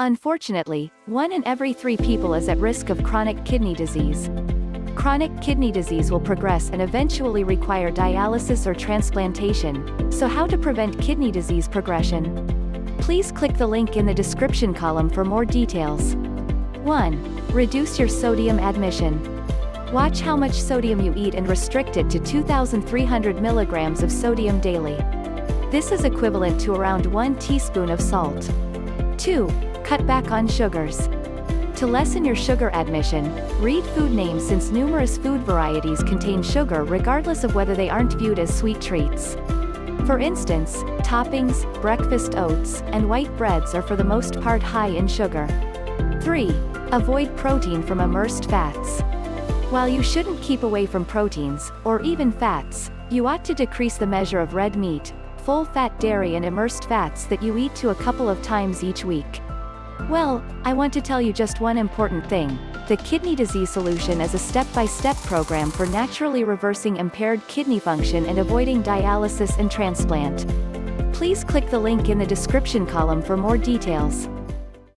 Unfortunately, 1 in every 3 people is at risk of chronic kidney disease. Chronic kidney disease will progress and eventually require dialysis or transplantation. So how to prevent kidney disease progression? Please click the link in the description column for more details. 1. Reduce your sodium admission. Watch how much sodium you eat and restrict it to 2,300 milligrams of sodium daily. This is equivalent to around 1 teaspoon of salt. 2. Cut back on sugars. To lessen your sugar admission, read food names since numerous food varieties contain sugar regardless of whether they aren't viewed as sweet treats. For instance, toppings, breakfast oats, and white breads are for the most part high in sugar. 3. Avoid protein from immersed fats. While you shouldn't keep away from proteins, or even fats, you ought to decrease the measure of red meat, full-fat dairy and immersed fats that you eat to a couple of times each week. Well, I want to tell you just one important thing. The Kidney Disease Solution is a step-by-step program for naturally reversing impaired kidney function and avoiding dialysis and transplant. Please click the link in the description column for more details.